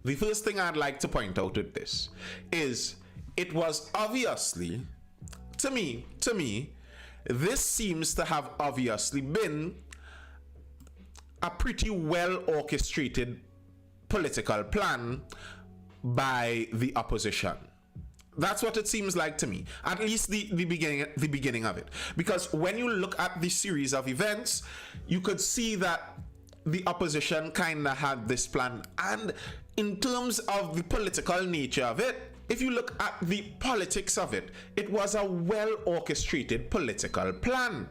the first thing I'd like to point out with this is it was obviously, to me, this seems to have obviously been a pretty well orchestrated political plan by the opposition. That's what it seems like to me, at least the beginning of it. Because when you look at the series of events, you could see that the opposition kind of had this plan. And in terms of the political nature of it, if you look at the politics of it, it was a well orchestrated political plan.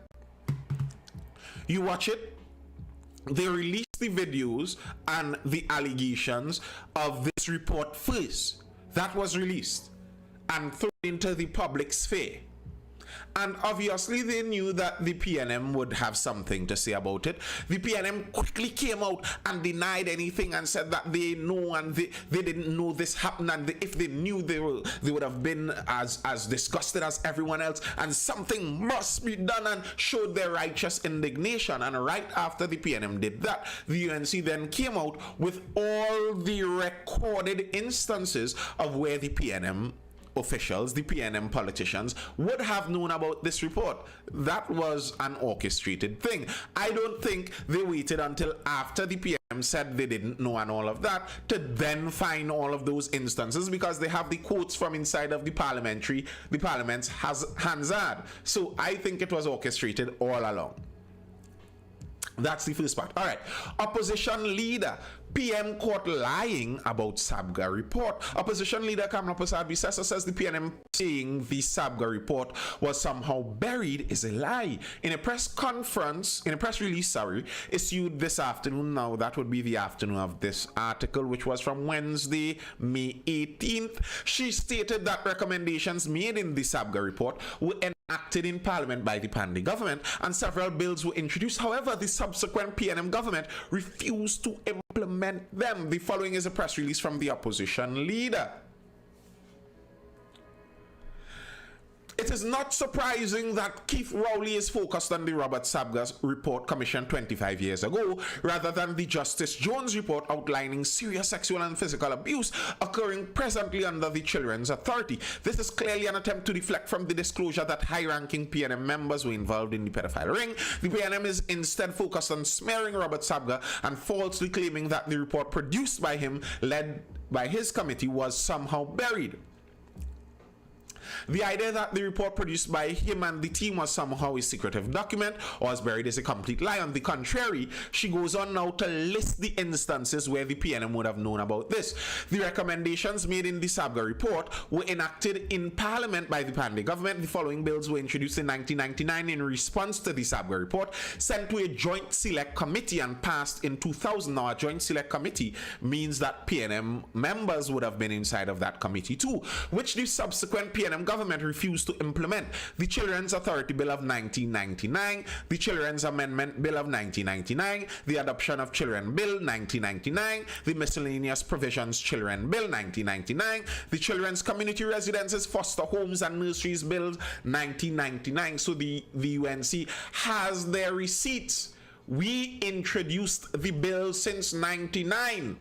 You watch it, they released the videos and the allegations of this report first. That was released and thrown into the public sphere. And obviously they knew that the PNM would have something to say about it. The PNM quickly came out and denied anything and said that they know and they didn't know this happened, and if they knew, they would have been as disgusted as everyone else, and something must be done, and showed their righteous indignation. And right after the PNM did that, the UNC then came out with all the recorded instances of where the PNM officials, the PNM politicians, would have known about this report. That was an orchestrated thing. I don't think they waited until after the PNM said they didn't know and all of that to then find all of those instances, because they have the quotes from inside of the parliament's Hansard. So I think it was orchestrated all along. That's the first part. All right. Opposition leader, PM caught lying about Sabga report. Opposition leader Kamala Prasad Bisesa says the PNM saying the Sabga report was somehow buried is a lie. In a press release, issued this afternoon. Now that would be the afternoon of this article, which was from Wednesday, May 18th. She stated that recommendations made in the Sabga report were enacted in Parliament by the Pandey government, and several bills were introduced. However, the subsequent PNM government refused to implement them. The following is a press release from the opposition leader. It is not surprising that Keith Rowley is focused on the Robert Sabga's report commissioned 25 years ago, rather than the Justice Jones report outlining serious sexual and physical abuse occurring presently under the Children's Authority. This is clearly an attempt to deflect from the disclosure that high-ranking PNM members were involved in the pedophile ring. The PNM is instead focused on smearing Robert Sabga and falsely claiming that the report produced by him, led by his committee, was somehow buried. The idea that the report produced by him and the team was somehow a secretive document or was buried is a complete lie. On the contrary, she goes on now to list the instances where the PNM would have known about this. The recommendations made in the Sabga report were enacted in Parliament by the Pandey government. The following bills were introduced in 1999 in response to the Sabga report, sent to a joint select committee and passed in 2000. Now, a joint select committee means that PNM members would have been inside of that committee too, which the subsequent PNM government refused to implement. The Children's Authority Bill of 1999, the Children's Amendment Bill of 1999, the Adoption of Children Bill 1999, the Miscellaneous Provisions Children Bill 1999, the Children's Community Residences, Foster Homes and Nurseries Bill 1999. So the UNC has their receipts. We introduced the bill since 99.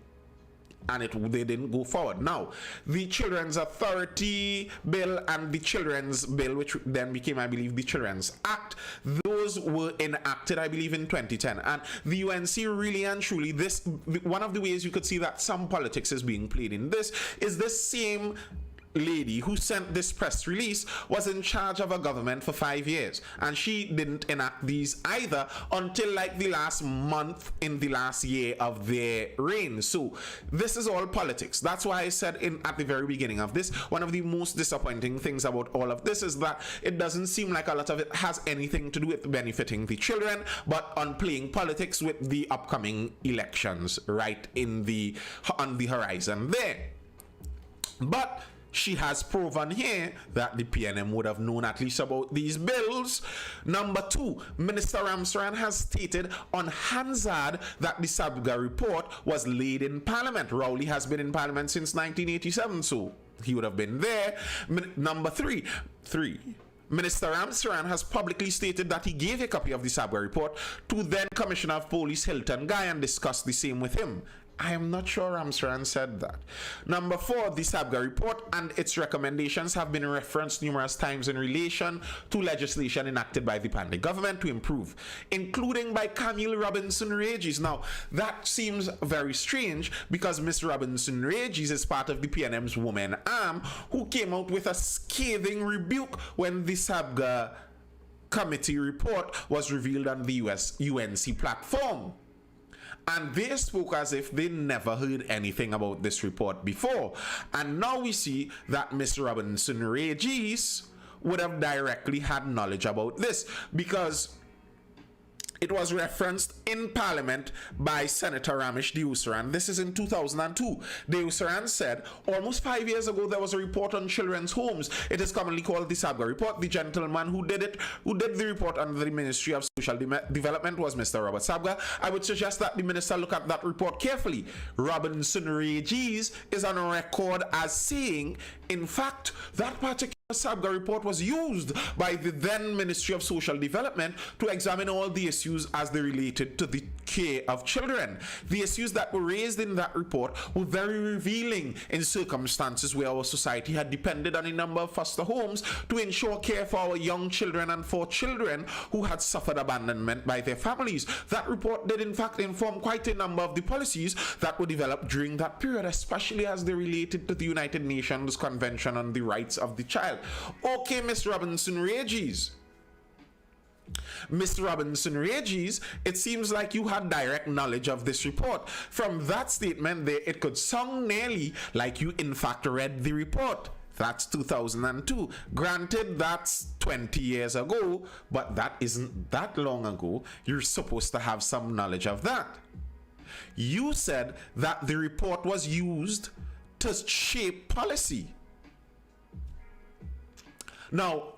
And they didn't go forward. Now, the Children's Authority Bill and the Children's Bill, which then became, I believe, the Children's Act, those were enacted, I believe, in 2010. And the UNC really and truly, one of the ways you could see that some politics is being played in this is this same lady who sent this press release was in charge of a government for 5 years, and she didn't enact these either until like the last month in the last year of their reign. So this is all politics. That's why I said at the very beginning of this, one of the most disappointing things about all of this is that it doesn't seem like a lot of it has anything to do with benefiting the children, but on playing politics with the upcoming elections right on the horizon there. But she has proven here that the PNM would have known at least about these bills. Number two, Minister Ramsaran has stated on Hansard that the Sabga report was laid in Parliament. Rowley has been in Parliament since 1987, so he would have been there. Number three. Minister Ramsaran has publicly stated that he gave a copy of the Sabga report to then Commissioner of Police Hilton Guy and discussed the same with him. I am not sure Ramsaran said that. Number 4, the Sabga report and its recommendations have been referenced numerous times in relation to legislation enacted by the Pandey government to improve, including by Camille Robinson Regis. Now, that seems very strange because Miss Robinson Regis is part of the PNM's women arm who came out with a scathing rebuke when the Sabga committee report was revealed on the UNC platform. And they spoke as if they never heard anything about this report before. And now we see that Miss Robinson Regis would have directly had knowledge about this because it was referenced in Parliament by Senator Ramesh Deusaran. This is in 2002. Deusaran said, almost 5 years ago, there was a report on children's homes. It is commonly called the Sabga report. The gentleman who did the report under the Ministry of Social Development was Mr. Robert Sabga. I would suggest that the minister look at that report carefully. Robinson Regis is on record as saying, in fact, that particular Sabga report was used by the then Ministry of Social Development to examine all the issues as they related to the care of children. The issues that were raised in that report were very revealing in circumstances where our society had depended on a number of foster homes to ensure care for our young children and for children who had suffered abandonment by their families. That report did in fact inform quite a number of the policies that were developed during that period, especially as they related to the United Nations Convention on the Rights of the Child. Okay, Miss Robinson Regis. Miss Robinson Regis, it seems like you had direct knowledge of this report. From that statement there, it could sound nearly like you in fact read the report. That's 2002. Granted, that's 20 years ago, but that isn't that long ago. You're supposed to have some knowledge of that. You said that the report was used to shape policy. Now,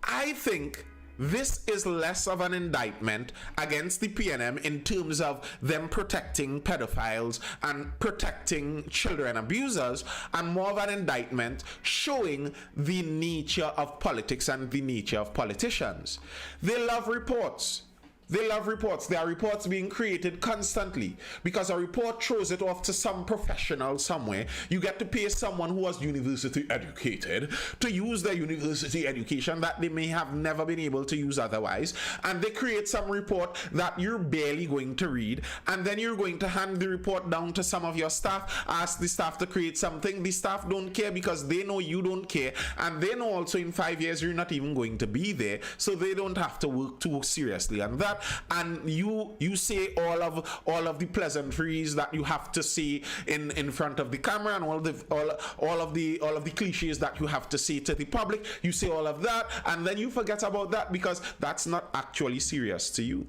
I think this is less of an indictment against the PNM in terms of them protecting pedophiles and protecting children abusers, and more of an indictment showing the nature of politics and the nature of politicians. They love reports. They love reports. There are reports being created constantly because a report throws it off to some professional somewhere. You get to pay someone who was university educated to use their university education that they may have never been able to use otherwise. And they create some report that you're barely going to read. And then you're going to hand the report down to some of your staff, ask the staff to create something. The staff don't care because they know you don't care. And they know also in 5 years you're not even going to be there. So they don't have to work too seriously on that. And you say all of the pleasantries that you have to say in front of the camera, and all of the cliches that you have to say to the public. You say all of that, and then you forget about that because that's not actually serious to you.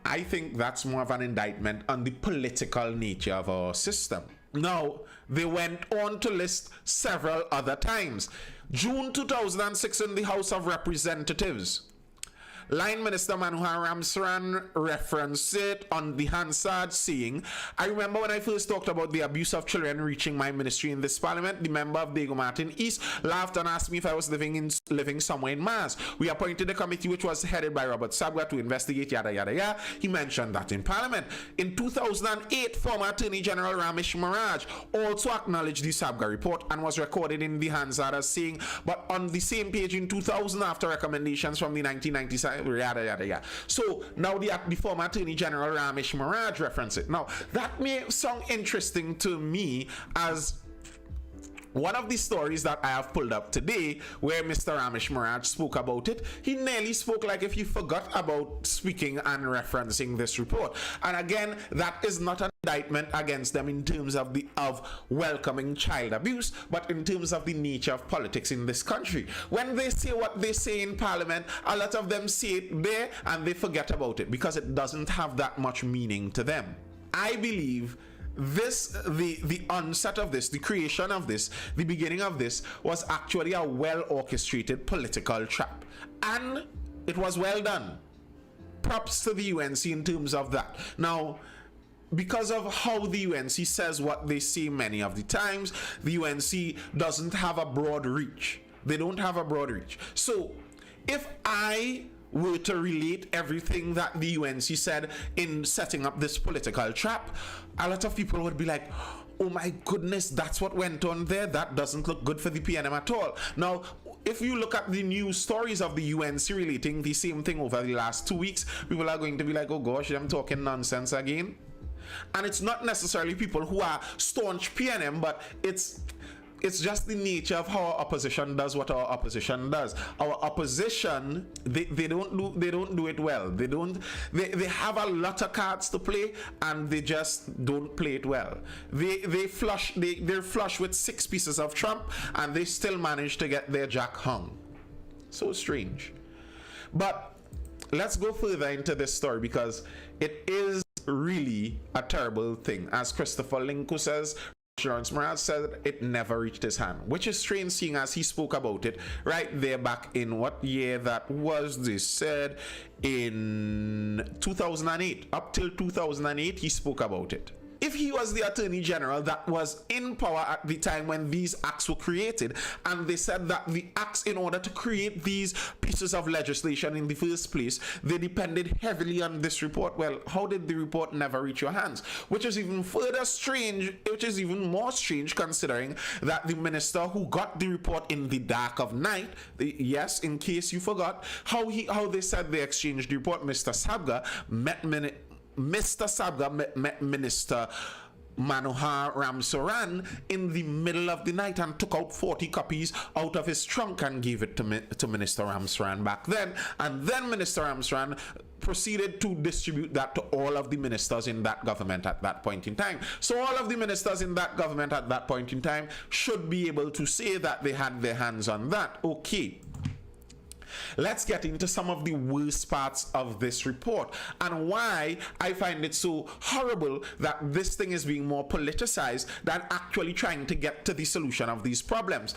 I think that's more of an indictment on the political nature of our system. Now, they went on to list several other times. June 2006 in the House of Representatives. Line Minister Manohar Ramsaran referenced it on the Hansard, saying, I remember when I first talked about the abuse of children reaching my ministry in this parliament, the member of Diego Martin East laughed and asked me if I was living somewhere in Mars. We appointed a committee which was headed by Robert Sabga to investigate yada yada yada. He mentioned that in parliament. In 2008, former Attorney General Ramesh Maharaj also acknowledged the Sabga report and was recorded in the Hansard as saying, but on the same page in 2000 after recommendations from the 1997 yada yada yada. So now the former Attorney General Ramesh Maharaj referenced it. Now that may sound interesting to me as one of the stories that I have pulled up today where Mr. Ramesh Maharaj spoke about it. He nearly spoke like if he forgot about speaking and referencing this report. And again, that is not an indictment against them in terms of welcoming child abuse, but in terms of the nature of politics in this country. When they say what they say in parliament, a lot of them say it there and they forget about it because it doesn't have that much meaning to them. I believe the onset of this, the creation of this, the beginning of this was actually a well orchestrated political trap, and it was well done. Props to the UNC in terms of that. Now, because of how the UNC says what they say many of the times, the UNC doesn't have a broad reach. They don't have a broad reach. So if I were to relate everything that the UNC said in setting up this political trap, a lot of people would be like, oh my goodness, that's what went on there. That doesn't look good for the PNM at all. Now, if you look at the news stories of the UNC relating the same thing over the last 2 weeks, people are going to be like, oh gosh, I'm talking nonsense again. And it's not necessarily people who are staunch PNM, but it's just the nature of how our opposition does what our opposition does. Our opposition, they don't do it well. They have a lot of cards to play and they just don't play it well. They're flush with 6 pieces of trump and they still manage to get their jack hung. So strange. But let's go further into this story because it is really a terrible thing. As Christopher Linko says, Lawrence Morales said it never reached his hand, which is strange seeing as he spoke about it right there back in what year that was. They said in 2008. Up till 2008 he spoke about it. If he was the Attorney General that was in power at the time when these acts were created, and they said that the acts, in order to create these pieces of legislation in the first place, they depended heavily on this report, well, how did the report never reach your hands? Which is even further strange, which is even more strange considering that the minister who got the report in the dark of night, yes, in case you forgot, how they said they exchanged the report, Mr. Sabga met Minister Manohar Ramsaran in the middle of the night and took out 40 copies out of his trunk and gave it to Minister Ramsaran back then. And then Minister Ramsaran proceeded to distribute that to all of the ministers in that government at that point in time. So all of the ministers in that government at that point in time should be able to say that they had their hands on that. Okay. Let's get into some of the worst parts of this report and why I find it so horrible that this thing is being more politicized than actually trying to get to the solution of these problems.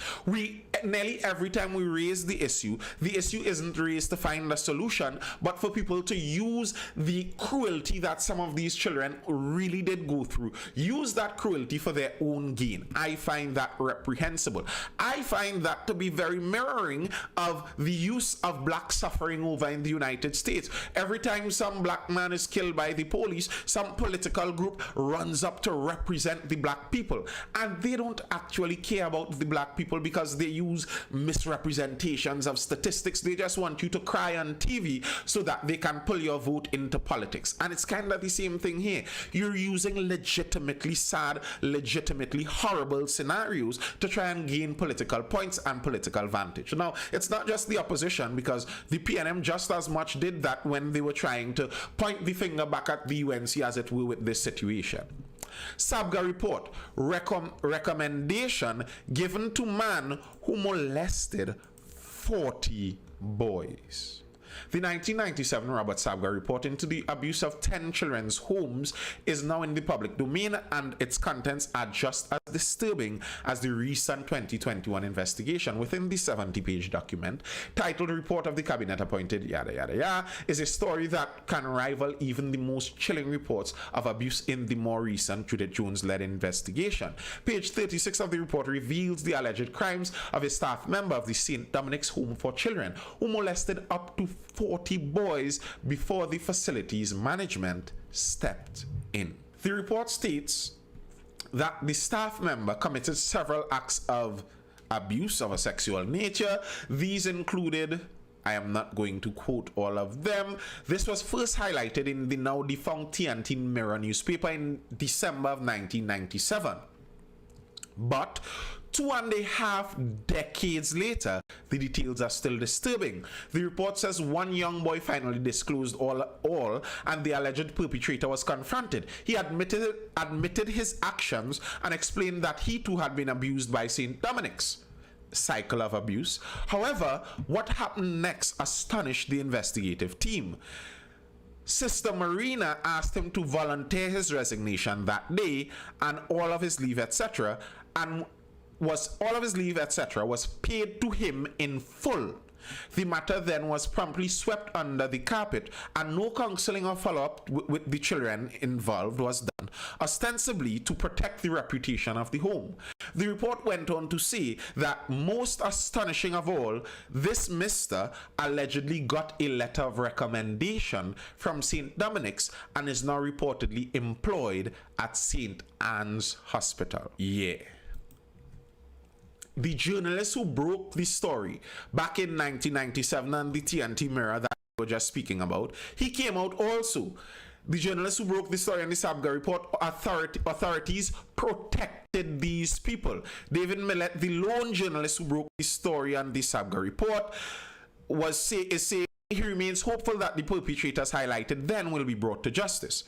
Nearly every time we raise the issue isn't raised to find a solution, but for people to use the cruelty that some of these children really did go through, use that cruelty for their own gain. I find that reprehensible. I find that to be very mirroring of the use of black suffering over in the United States. Every time some black man is killed by the police, some political group runs up to represent the black people, and they don't actually care about the black people because they use misrepresentations of statistics. They just want you to cry on TV so that they can pull your vote into politics. And it's kind of the same thing here. You're using legitimately sad, legitimately horrible scenarios to try and gain political points and political vantage. Now, it's not just the opposition, because the PNM just as much did that when they were trying to point the finger back at the UNC, as it were, with this situation. Sabga report, recommendation given to man who molested 40 boys. The 1997 Robert Sabga report into the abuse of 10 children's homes is now in the public domain, and its contents are just as disturbing as the recent 2021 investigation. Within the 70-page document titled Report of the Cabinet Appointed Yada Yada Yada is a story that can rival even the most chilling reports of abuse in the more recent Judith Jones-led investigation. Page 36 of the report reveals the alleged crimes of a staff member of the St. Dominic's Home for Children who molested up to 40 boys before the facility's management stepped in. The report states that the staff member committed several acts of abuse of a sexual nature. These included, I am not going to quote all of them. This was first highlighted in the now defunct TNT Mirror newspaper in December of 1997. But 2.5 decades later, the details are still disturbing. The report says one young boy finally disclosed all, and the alleged perpetrator was confronted. He admitted his actions and explained that he too had been abused by St. Dominic's. Cycle of abuse. However, what happened next astonished the investigative team. Sister Marina asked him to volunteer his resignation that day and all of his leave, etc., and was paid to him in full. The matter then was promptly swept under the carpet, and no counseling or follow-up with the children involved was done acquisition, ostensibly to protect the reputation of the home. The report went on to say that most astonishing of all, this Mr. allegedly got a letter of recommendation from St. Dominic's and is now reportedly employed at St. Anne's Hospital. Yeah. The journalist who broke the story back in 1997 and the TNT Mirror that we were just speaking about, he came out also. The journalist who broke the story in the Sabga report, authorities protected these people. David Millett, the lone journalist who broke the story on the Sabga report, is saying he remains hopeful that the perpetrators highlighted then will be brought to justice.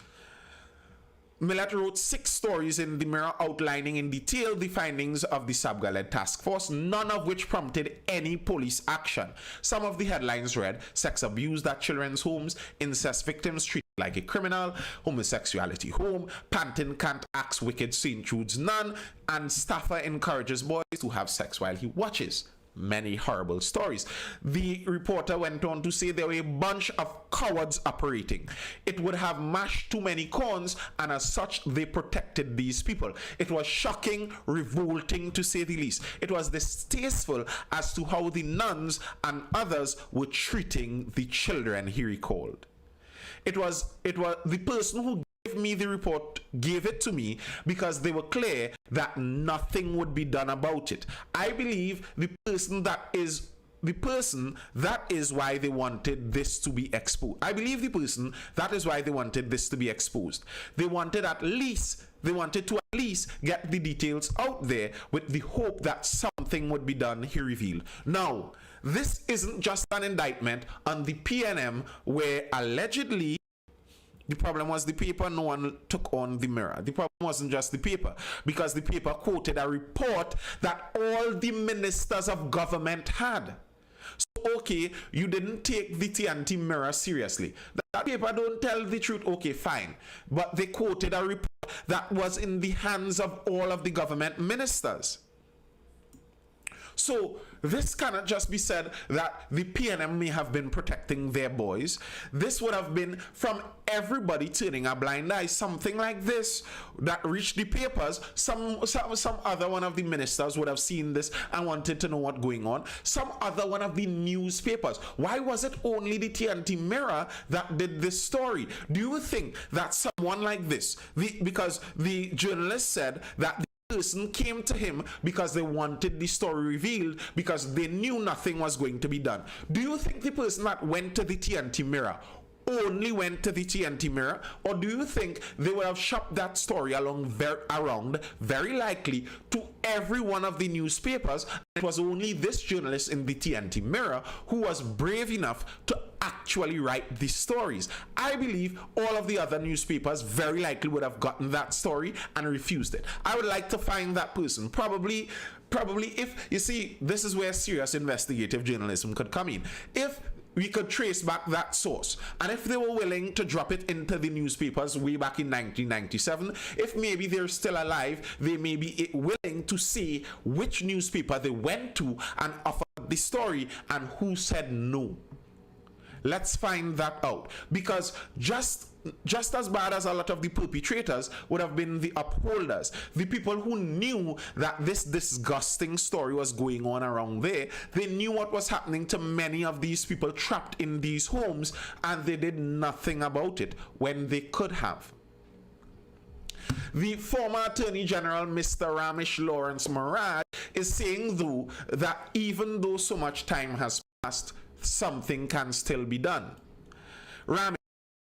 Millett wrote 6 stories in the Mirror outlining in detail the findings of the Sabga-led task force, none of which prompted any police action. Some of the headlines read, sex abused at children's homes, incest victims treated like a criminal, homosexuality home, Pantin can't axe wicked St. Jude's nun, and staffer encourages boys to have sex while he watches. Many horrible stories. The reporter went on to say there were a bunch of cowards operating. It would have mashed too many corns, and as such they protected these people. It was shocking, revolting to say the least. It was distasteful as to how the nuns and others were treating the children, he recalled. It was the person who gave me the report gave it to me because they were clear that nothing would be done about it. I believe the person that is why they wanted this to be exposed. I believe the person that is why they wanted this to be exposed. They wanted to at least get the details out there with the hope that something would be done, he revealed. Now, this isn't just an indictment on the PNM where allegedly the problem was the paper, no one took on the Mirror. The problem wasn't just the paper, because the paper quoted a report that all the ministers of government had. So, okay, you didn't take the TNT Mirror seriously. That paper don't tell the truth, okay, fine. But they quoted a report that was in the hands of all of the government ministers. So this cannot just be said that the PNM may have been protecting their boys. This would have been from everybody turning a blind eye. Something like this that reached the papers. Some other one of the ministers would have seen this and wanted to know what's going on. Some other one of the newspapers. Why was it only the TNT Mirror that did this story? Do you think that someone like this, because the journalist said that the person came to him because they wanted the story revealed because they knew nothing was going to be done. Do you think the person that went to the TNT Mirror only went to the TNT Mirror, or do you think they would have shopped that story around very likely to every one of the newspapers? It was only this journalist in the TNT Mirror who was brave enough to actually write these stories. I believe all of the other newspapers very likely would have gotten that story and refused it. I would like to find that person. Probably if, you see, this is where serious investigative journalism could come in. If we could trace back that source, and if they were willing to drop it into the newspapers way back in 1997, if maybe they're still alive, they may be willing to say which newspaper they went to and offered the story and who said no. Let's find that out, because just as bad as a lot of the perpetrators would have been the upholders, the people who knew that this disgusting story was going on around there. They knew what was happening to many of these people trapped in these homes, and they did nothing about it when they could have. The former Attorney General, Mr. Ramesh Lawrence Marad, is saying though that even though so much time has passed, something can still be done. Ramesh,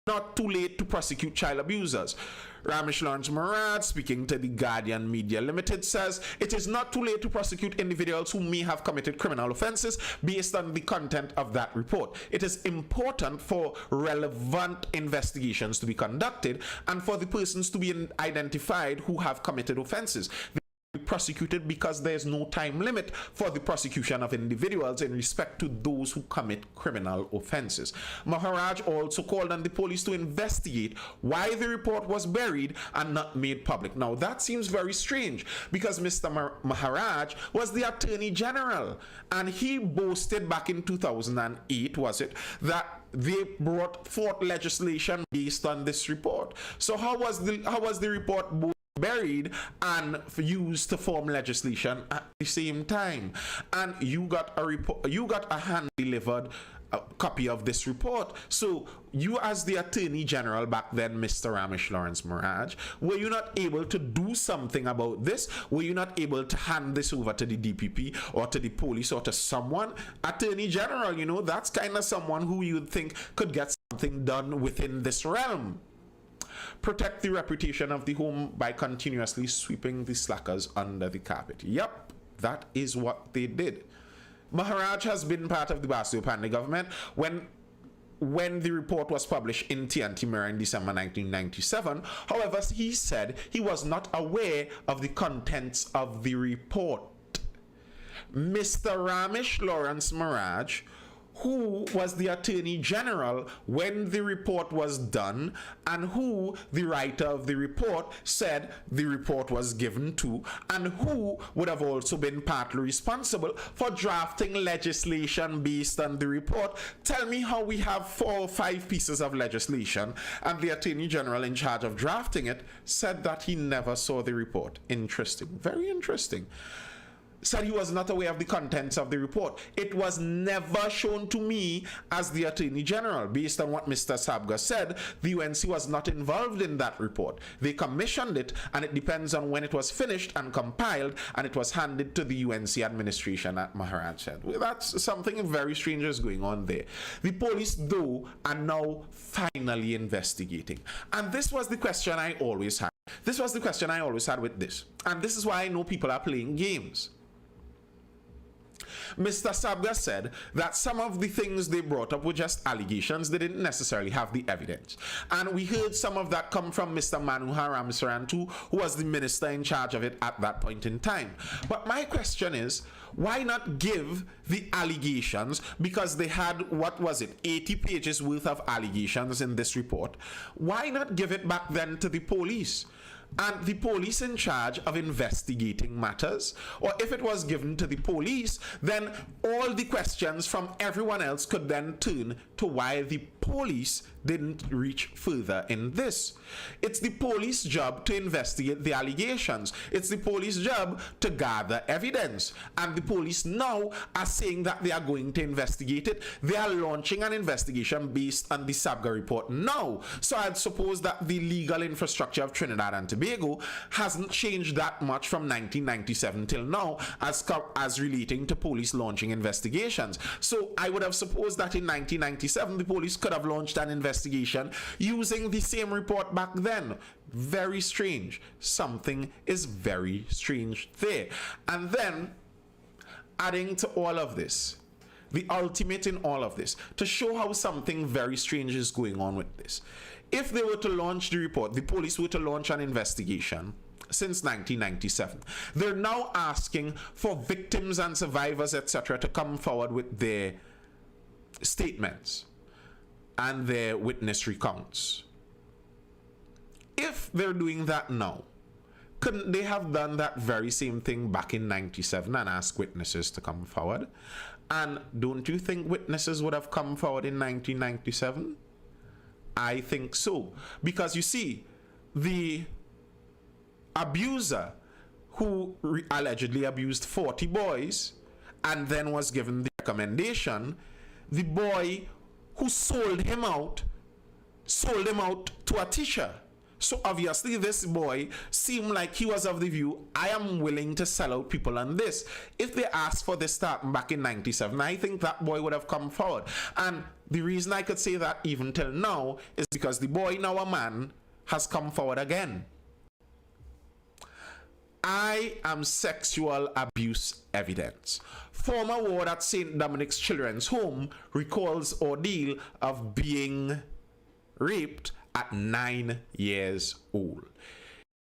not too late to prosecute child abusers. Ramesh Lawrence Marad, speaking to the Guardian Media Limited, says it is not too late to prosecute individuals who may have committed criminal offenses based on the content of that report. It is important for relevant investigations to be conducted and for the persons to be identified who have committed offenses. prosecuted because there's no time limit for the prosecution of individuals in respect to those who commit criminal offenses. Maharaj also called on the police to investigate why the report was buried and not made public. Now that seems very strange because Mr. Maharaj was the Attorney General and he boasted back in 2008, was it, that they brought forth legislation based on this report. So how was the report both buried and used to form legislation at the same time? And you got a hand delivered copy of this report. So you, as the Attorney General back then, Mr. Ramesh Lawrence Maharaj, were you not able to do something about this? Were you not able to hand this over to the DPP or to the police or to someone? Attorney General, you know, that's kind of someone who you'd think could get something done within this realm. Protect the reputation of the home by continuously sweeping the slackers under the carpet. Yep, that is what they did. Maharaj has been part of the Basu Pandey government when the report was published in TNT Mirror in December 1997. However, he said he was not aware of the contents of the report. Mr. Ramesh Lawrence Maharaj, who was the Attorney General when the report was done and who the writer of the report said the report was given to, and who would have also been partly responsible for drafting legislation based on the report. Tell me how we have 4 or 5 pieces of legislation and the Attorney General in charge of drafting it said that he never saw the report. Interesting, very interesting. Said he was not aware of the contents of the report. It was never shown to me as the Attorney General. Based on what Mr. Sabga said, the UNC was not involved in that report. They commissioned it, and it depends on when it was finished and compiled, and it was handed to the UNC administration, at Maharaj said. Well, that's something very strange is going on there. The police, though, are now finally investigating. And this was the question I always had. This was the question I always had with this. And this is why I know people are playing games. Mr. Sabga said that some of the things they brought up were just allegations. They didn't necessarily have the evidence. And we heard some of that come from Mr. Manohar Ramsarantu, who was the minister in charge of it at that point in time. But my question is, why not give the allegations, because they had, what was it, 80 pages worth of allegations in this report. Why not give it back then to the police? And the police in charge of investigating matters, or if it was given to the police, then all the questions from everyone else could then turn to why the police didn't reach further in this. It's the police job to investigate the allegations. It's the police job to gather evidence. And the police now are saying that they are going to investigate it. They are launching an investigation based on the Sabga report now. So I'd suppose that the legal infrastructure of Trinidad and Tobago hasn't changed that much from 1997 till now as relating to police launching investigations. So I would have supposed that in 1997 the police could have launched an investigation using the same report back then. Very strange. Something is very strange there. And then adding to all of this, the ultimate in all of this, to show how something very strange is going on with this. If they were to launch the report, the police were to launch an investigation since 1997. They're now asking for victims and survivors, etc., to come forward with their statements and their witness recounts. If they're doing that now, couldn't they have done that very same thing back in 97 and ask witnesses to come forward? And don't you think witnesses would have come forward in 1997? I think so. Because you see, the abuser who allegedly abused 40 boys and then was given the recommendation, the boy who sold him out to a teacher. So obviously this boy seemed like he was of the view, I am willing to sell out people on this. If they asked for this starting back in 97, I think that boy would have come forward. And the reason I could say that even till now is because the boy, now a man, has come forward again. I am sexual abuse evidence. Former ward at St. Dominic's Children's Home recalls ordeal of being raped at 9 years old.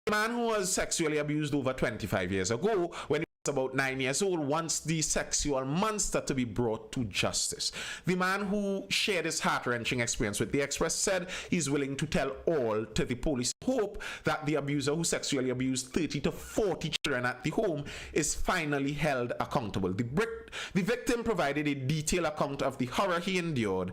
A man who was sexually abused over 25 years ago, when he was about 9 years old, wants the sexual monster to be brought to justice. The man who shared his heart-wrenching experience with the Express said he's willing to tell all to the police. Hope that the abuser who sexually abused 30 to 40 children at the home is finally held accountable. The victim provided a detailed account of the horror he endured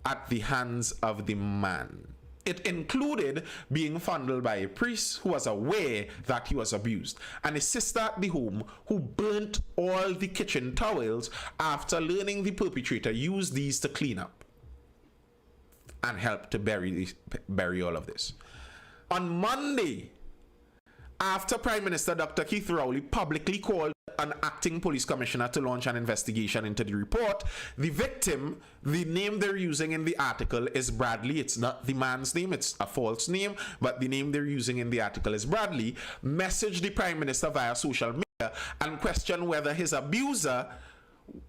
at the hands of the man. It included being fondled by a priest who was aware that he was abused, and a sister at the home who burnt all the kitchen towels after learning the perpetrator used these to clean up and help to bury all of this. On Monday, after Prime Minister Dr. Keith Rowley publicly called an acting police commissioner to launch an investigation into the report, the victim, the name they're using in the article is Bradley. It's not the man's name, it's a false name, but the name they're using in the article is Bradley, messaged the Prime Minister via social media and questioned whether his abuser,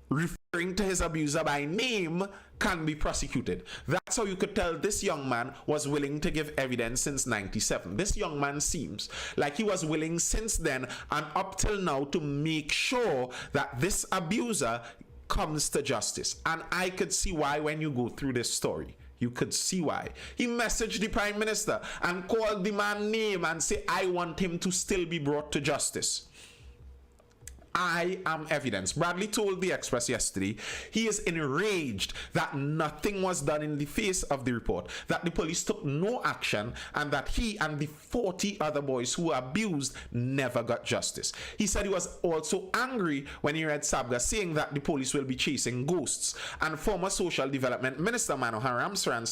referring to his abuser by name, can be prosecuted. That's how you could tell this young man was willing to give evidence since 97. This young man seems like he was willing since then and up till now to make sure that this abuser comes to justice. And I could see why when you go through this story. You could see why. He messaged the Prime Minister and called the man name and say, I want him to still be brought to justice. I am evidence. Bradley told the Express yesterday he is enraged that nothing was done in the face of the report, that the police took no action, and that he and the 40 other boys who were abused never got justice. He said he was also angry when he read Sabga saying that the police will be chasing ghosts, and former Social Development Minister Manohar Ramsaran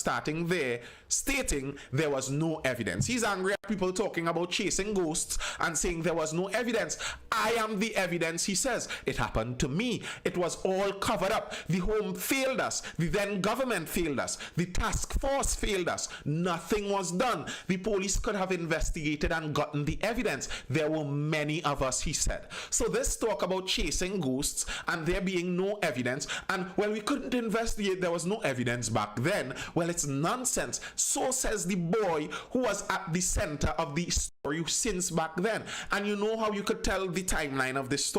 stating there was no evidence. He's angry at people talking about chasing ghosts and saying there was no evidence. I am the evidence. He says, it happened to me. It was all covered up. The home failed us. The then government failed us. The task force failed us. Nothing was done. The police could have investigated and gotten the evidence. There were many of us, he said. So this talk about chasing ghosts and there being no evidence, and well, we couldn't investigate, there was no evidence back then. Well, it's nonsense. So says the boy who was at the center of the story since back then. And you know how you could tell the timeline of this story?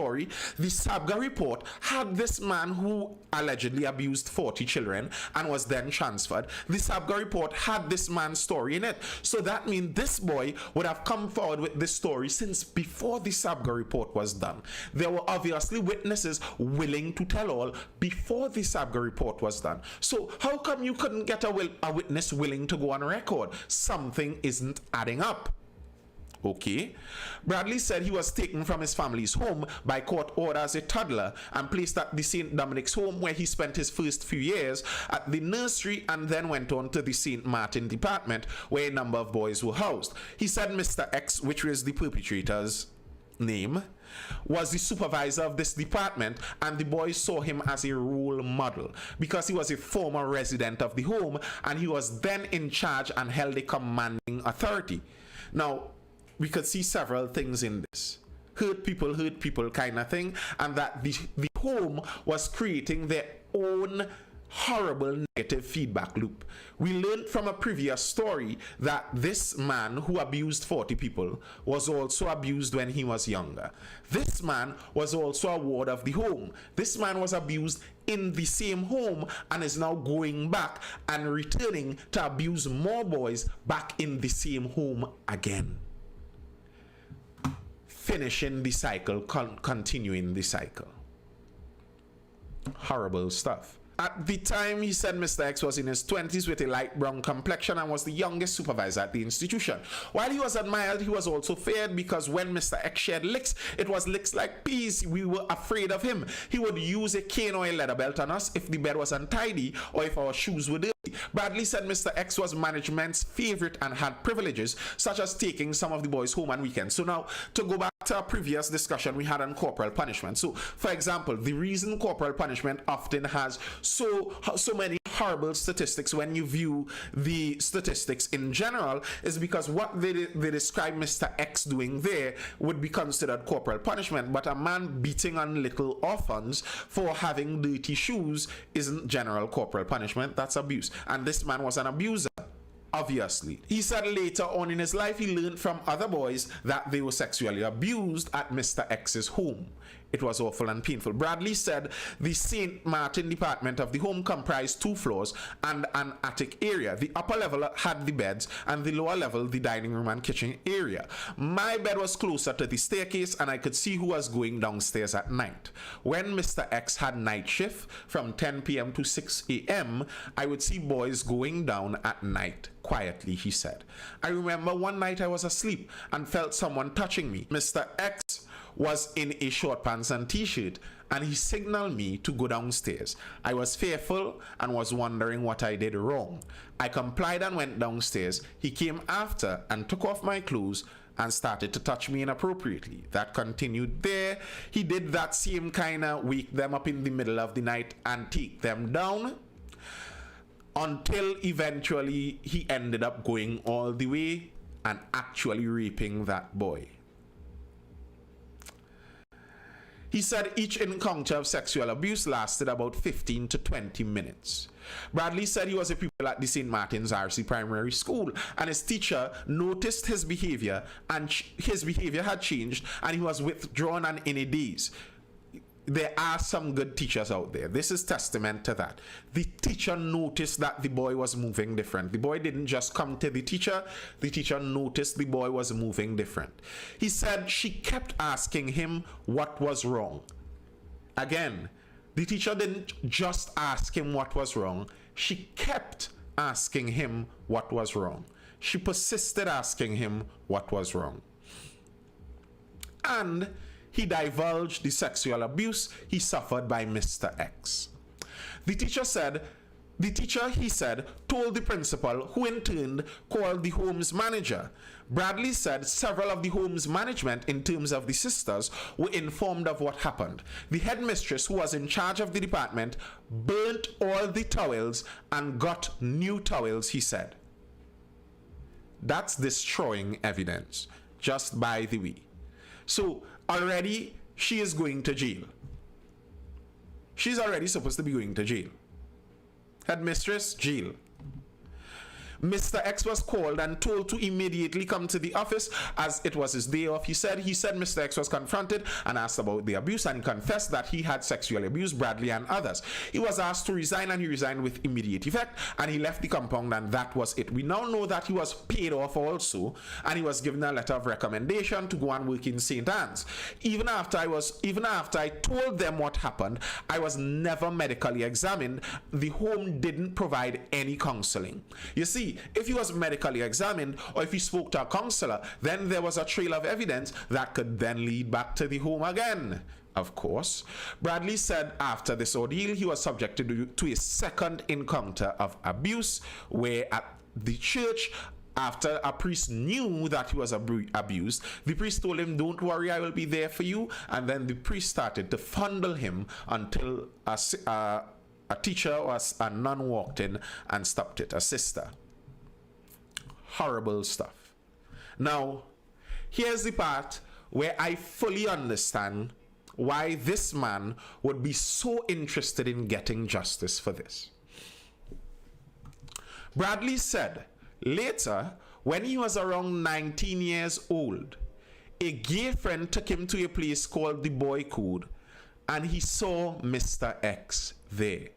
The Sabga report had this man who allegedly abused 40 children and was then transferred. The Sabga report had this man's story in it. So that means this boy would have come forward with this story since before the Sabga report was done. There were obviously witnesses willing to tell all before the Sabga report was done. So how come you couldn't get a witness willing to go on record? Something isn't adding up. Okay. Bradley said he was taken from his family's home by court order as a toddler and placed at the St. Dominic's home, where he spent his first few years at the nursery, and then went on to the St. Martin department, where a number of boys were housed. He said Mr. X, which was the perpetrator's name, was the supervisor of this department, and the boys saw him as a role model because he was a former resident of the home and he was then in charge and held a commanding authority. Now, we could see several things in this. Hurt people kind of thing, and that the home was creating their own horrible negative feedback loop. We learned from a previous story that this man who abused 40 people was also abused when he was younger. This man was also a ward of the home. This man was abused in the same home and is now going back and returning to abuse more boys back in the same home again. Finishing the cycle, continuing the cycle. Horrible stuff. At the time, he said Mr. X was in his 20s with a light brown complexion and was the youngest supervisor at the institution. While he was admired, he was also feared because when Mr. X shared licks, it was licks like peas. We were afraid of him. He would use a cane or a leather belt on us if the bed was untidy or if our shoes were dirty. Bradley said Mr. X was management's favorite and had privileges, such as taking some of the boys home on weekends. So now, to go back to a previous discussion we had on corporal punishment. So, for example, the reason corporal punishment often has so many horrible statistics when you view the statistics in general is because what they describe Mr. X doing there would be considered corporal punishment, but a man beating on little orphans for having dirty shoes isn't general corporal punishment. That's abuse, and this man was an abuser. obviously. He said later on in his life he learned from other boys that they were sexually abused at Mr. X's home. It was awful and painful. Bradley said the St. Martin department of the home comprised 2 floors and an attic area. The upper level had the beds and the lower level the dining room and kitchen area. My bed was closer to the staircase and I could see who was going downstairs at night. When Mr. X had night shift from 10 p.m. to 6 a.m., I would see boys going down at night quietly, he said. I remember one night I was asleep and felt someone touching me. Mr. X was in a short pants and t-shirt and he signaled me to go downstairs. I was fearful and was wondering what I did wrong. I complied and went downstairs. He came after and took off my clothes and started to touch me inappropriately. That continued there. He did that same kind of wake them up in the middle of the night and take them down until eventually he ended up going all the way and actually raping that boy. He said each encounter of sexual abuse lasted about 15 to 20 minutes. Bradley said he was a pupil at the St. Martin's RC Primary School and his teacher noticed his behavior and his behavior had changed and he was withdrawn and in a daze. There are some good teachers out there. This is testament to that. The teacher noticed that the boy was moving different. The boy didn't just come to the teacher noticed the boy was moving different. He said she kept asking him what was wrong. Again, the teacher didn't just ask him what was wrong. She kept asking him what was wrong. She persisted asking him what was wrong. And he divulged the sexual abuse he suffered by Mr. X. The teacher, he said, told the principal, who in turn called the home's manager. Bradley said several of the home's management, in terms of the sisters, were informed of what happened. The headmistress, who was in charge of the department, burnt all the towels and got new towels, he said. That's destroying evidence, just by the way. So, already, she is going to jail. She's already supposed to be going to jail. Headmistress, jail. Mr. X was called and told to immediately come to the office as it was his day off. He said Mr. X was confronted and asked about the abuse and confessed that he had sexually abused Bradley and others. He was asked to resign and he resigned with immediate effect and he left the compound and that was it. We now know that he was paid off also and he was given a letter of recommendation to go and work in St. Anne's. Even after I told them what happened, I was never medically examined. The home didn't provide any counseling. You see, if he was medically examined or if he spoke to a counselor, then there was a trail of evidence that could then lead back to the home again. Of course, Bradley said after this ordeal, he was subjected to a second encounter of abuse, where at the church, after a priest knew that he was abused, the priest told him, "Don't worry, I will be there for you." And then the priest started to fondle him until a teacher or a nun walked in and stopped it, a sister. Horrible stuff. Now, here's the part where I fully understand why this man would be so interested in getting justice for this. Bradley said later, when he was around 19 years old, a gay friend took him to a place called the Boy Code and he saw Mr. X there.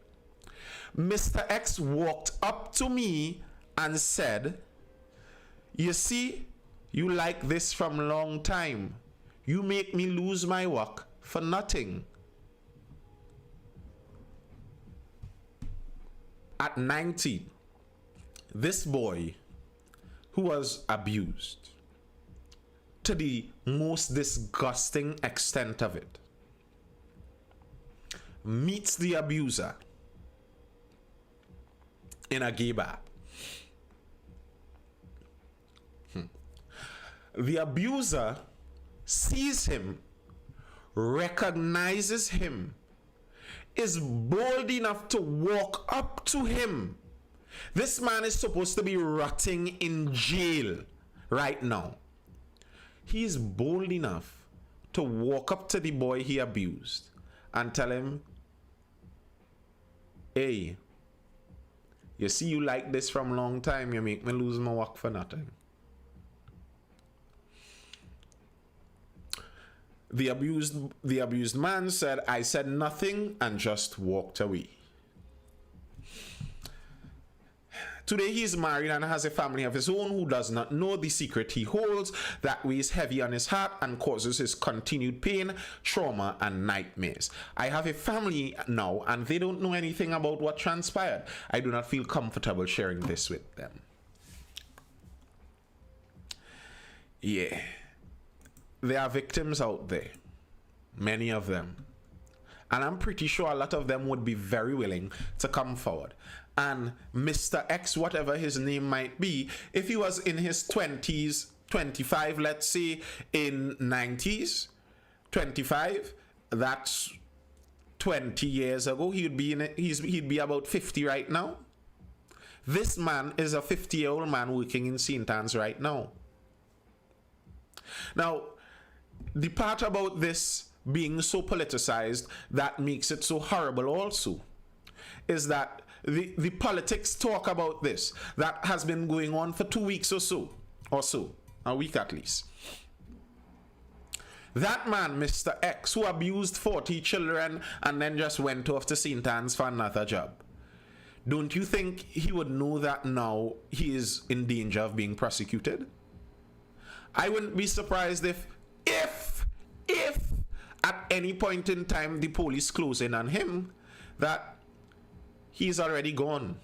Mr. X walked up to me and said, "You see, you like this from a long time. You make me lose my work for nothing." At 19, this boy who was abused to the most disgusting extent of it meets the abuser in a gay bar. The abuser sees him, recognizes him, is bold enough to walk up to him. This man is supposed to be rotting in jail right now. He is bold enough to walk up to the boy he abused and tell him, "Hey, You see, you like this from long time. You make me lose my work for nothing. The abused man said, I said nothing and just walked away. Today he is married and has a family of his own who does not know the secret he holds that weighs heavy on his heart and causes his continued pain, trauma, and nightmares. I have a family now and they don't know anything about what transpired. I do not feel comfortable sharing this with them. Yeah. There are victims out there, many of them, and I'm pretty sure a lot of them would be very willing to come forward. And Mr. X, whatever his name might be, if he was in his 20s, 25, let's say, in 90s, 25, that's 20 years ago, he'd be about 50 right now. This man is a 50-year-old man working in St. Anne's right now. Now, the part about this being so politicized that makes it so horrible also is that the politics talk about this that has been going on for 2 weeks or so, a week at least. That man, Mr. X, who abused 40 children and then just went off to St. Anne's for another job, don't you think he would know that now he is in danger of being prosecuted? I wouldn't be surprised if at any point in time the police close in on him, that he's already gone.